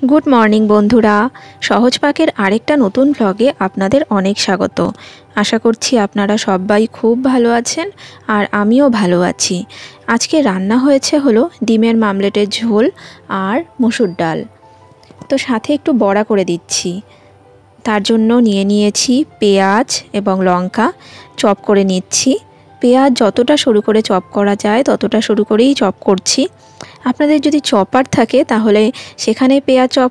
Good morning বন্ধুরা, সহজ পাকের আরেকটা নতুন ব্লগে আপনাদের অনেক স্বাগত। আশা করছি আপনারা সবাই খুব ভালো আছেন আর আমিও ভালো আছি। আজকে রান্না হয়েছে হলো ডিমের মামলেটের ঝোল আর মসুর ডাল। তো সাথে একটু বড়া করে দিচ্ছি। তার জন্য নিয়েছি পেঁয়াজ এবং লঙ্কা, চপ করে নিচ্ছি। পেঁয়াজ যতটা সরু করে চপ করা যায় ততটা সরু করেই চপ করছি। আপনাদের যদি চপার থাকে তাহলে সেখানে পেঁয়াজ চপ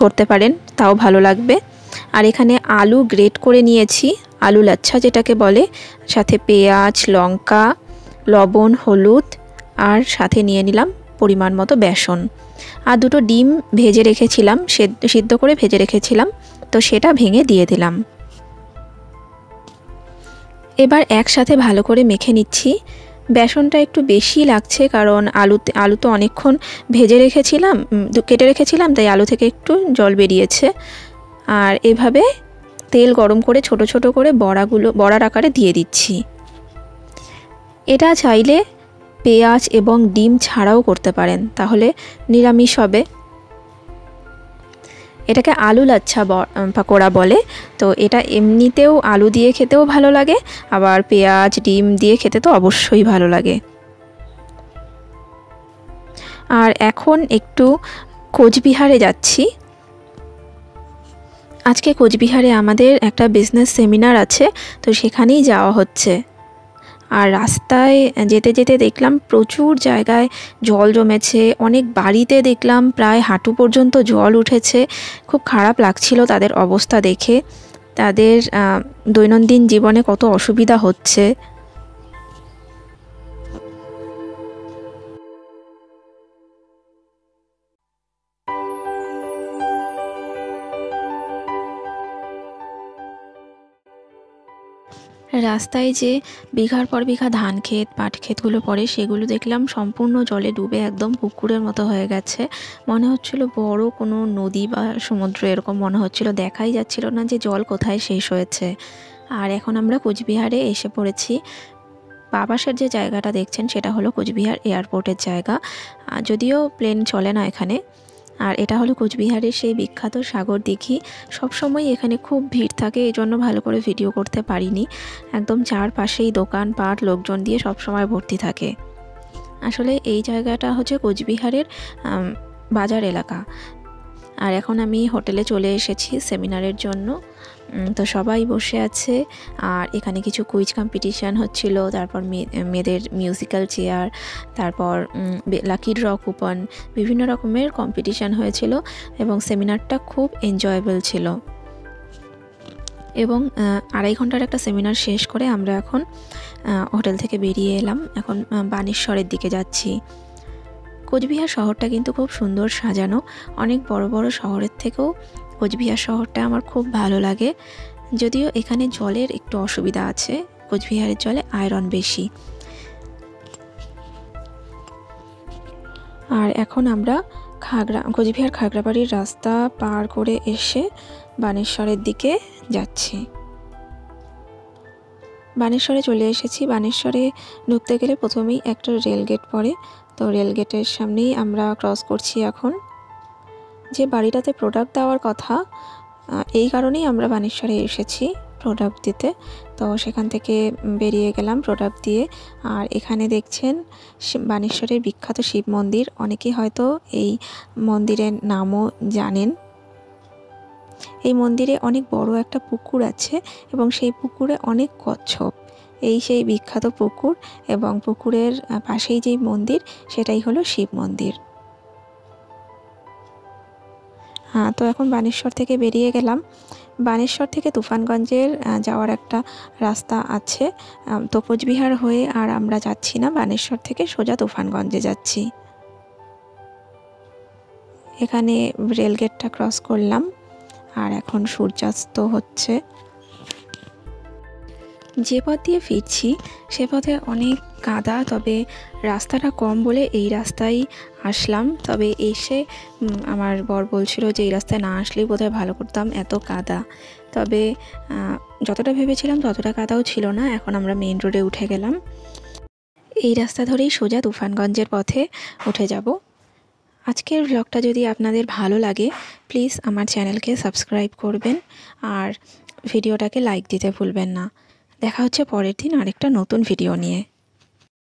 করতে পারেন, তাও ভালো লাগবে। আর এখানে আলু গ্রেট করে নিয়েছি, আলু লাচ্ছা যেটাকে বলে, সাথে পেঁয়াজ, লঙ্কা, লবণ, হলুদ আর সাথে নিয়ে নিলাম পরিমাণ মতো বেসন। আর দুটো ডিম ভেজে রেখেছিলাম, সিদ্ধ করে ভেজে রেখেছিলাম, তো সেটা ভেঙে দিয়ে দিলাম। এবার একসাথে ভালো করে মেখে নিচ্ছি। বেসনটা একটু বেশি লাগছে কারণ আলু তো অনেকক্ষণ কেটে রেখেছিলাম, তাই আলু থেকে একটু জল বেরিয়েছে। আর এভাবে তেল গরম করে ছোট ছোট করে বড়ার আকারে দিয়ে দিচ্ছি। এটা চাইলে পেঁয়াজ এবং ডিম ছাড়াও করতে পারেন, তাহলে নিরামিষ হবে। এটাকে আলু লাচ্ছা পাকোড়া বলে। তো এটা এমনিতেও আলু দিয়ে খেতেও ভালো লাগে, আবার পেঁয়াজ ডিম দিয়ে খেতে তো অবশ্যই ভালো লাগে। আর এখন একটু কোচবিহারে যাচ্ছি। আজকে কোচবিহারে আমাদের একটা বিজনেস সেমিনার আছে, তো সেখানেই যাওয়া হচ্ছে। আর রাস্তায় যেতে যেতে দেখলাম প্রচুর জায়গায় জল জমেছে, অনেক বাড়িতে দেখলাম প্রায় হাঁটু পর্যন্ত জল উঠেছে। খুব খারাপ লাগছিল তাদের অবস্থা দেখে, তাদের দৈনন্দিন জীবনে কত অসুবিধা হচ্ছে। রাস্তায় যে বিঘার পর বিঘা ধান ক্ষেত, পাট ক্ষেতগুলো পড়ে, সেগুলো দেখলাম সম্পূর্ণ জলে ডুবে একদম পুকুরের মতো হয়ে গেছে। মনে হচ্ছিল বড় কোনো নদী বা সমুদ্র, এরকম মনে হচ্ছিল। দেখাই যাচ্ছিল না যে জল কোথায় শেষ হয়েছে। আর এখন আমরা কোচবিহারে এসে পড়েছি। বাবাসের যে জায়গাটা দেখছেন সেটা হলো কোচবিহার এয়ারপোর্টের জায়গা, যদিও প্লেন চলে না এখানে। আর এটা হলো কোচবিহারের সেই বিখ্যাত সাগর দিঘি। সবসময় এখানে খুব ভিড় থাকে, এই জন্য ভালো করে ভিডিও করতে পারিনি। একদম চারপাশেই দোকানপাট, লোকজন দিয়ে সবসময় ভর্তি থাকে। আসলে এই জায়গাটা হচ্ছে কোচবিহারের বাজার এলাকা। আর এখন আমি হোটেলে চলে এসেছি সেমিনারের জন্য। তো সবাই বসে আছে, আর এখানে কিছু কুইজ কম্পিটিশান হচ্ছিল, তারপর মেয়েদের মিউজিক্যাল চেয়ার, তারপর লাকি ড্র কুপন, বিভিন্ন রকমের কম্পিটিশান হয়েছিল এবং সেমিনারটা খুব এনজয়েবল ছিল। এবং 2.5 ঘন্টার একটা সেমিনার শেষ করে আমরা এখন হোটেল থেকে বেরিয়ে এলাম। এখন বানেশ্বরের দিকে যাচ্ছি। কোচবিহার শহরটা কিন্তু খুব সুন্দর সাজানো, অনেক বড় বড় শহরের থেকেও কোচবিহার শহরটা আমার খুব ভালো লাগে। যদিও এখানে জলের একটু অসুবিধা আছে, কোচবিহারের জলে আয়রন বেশি। আর এখন আমরা কোচবিহার খাগড়াবাড়ির রাস্তা পার করে এসে বানেশ্বরের দিকে যাচ্ছি। বানেশ্বরে চলে এসেছি। বানেশ্বরে ঢুকতে গেলে প্রথমেই একটা রেলগেট পড়ে, তো রেলগেটের সামনেই আমরা ক্রস করছি। এখন যে বাড়িটাতে প্রোডাক্ট দেওয়ার কথা, এই কারণেই আমরা বানেশ্বরে এসেছি প্রোডাক্ট দিতে। তো সেখান থেকে বেরিয়ে গেলাম প্রোডাক্ট দিয়ে। আর এখানে দেখছেন বানেশ্বরের বিখ্যাত শিব মন্দির। অনেকেই হয়তো এই মন্দিরের নামও জানেন। এই মন্দিরে অনেক বড় একটা পুকুর আছে এবং সেই পুকুরে অনেক কচ্ছপ। এই সেই বিখ্যাত পুকুর, এবং পুকুরের পাশেই যেই মন্দির সেটাই হলো শিব মন্দির। তো এখন বানেশ্বর থেকে বেরিয়ে গেলাম। বানেশ্বর থেকে তুফানগঞ্জের যাওয়ার একটা রাস্তা আছে, তো কোচবিহার হয়ে আর আমরা যাচ্ছি না, বানেশ্বর থেকে সোজা তুফানগঞ্জে যাচ্ছি। এখানে রেলগেটটা ক্রস করলাম আর এখন সূর্যাস্ত হচ্ছে। যে পথ দিয়ে ফিরছি সে পথে অনেক কাদা, তবে রাস্তাটা কম বলে এই রাস্তায় আসলাম। তবে এসে আমার বর বলছিল যে এই রাস্তায় না আসলেই বোধহয় ভালো করতাম, এত কাদা। তবে যতটা ভেবেছিলাম ততটা কাদাও ছিল না। এখন আমরা মেইন রোডে উঠে গেলাম। এই রাস্তা ধরেই সোজা তুফানগঞ্জের পথে উঠে যাব। আজকের ব্লগটা যদি আপনাদের ভালো লাগে প্লিজ আমার চ্যানেলকে সাবস্ক্রাইব করবেন আর ভিডিওটাকে লাইক দিতে ভুলবেন না। দেখা হচ্ছে পরের দিন আরেকটা নতুন ভিডিও নিয়ে।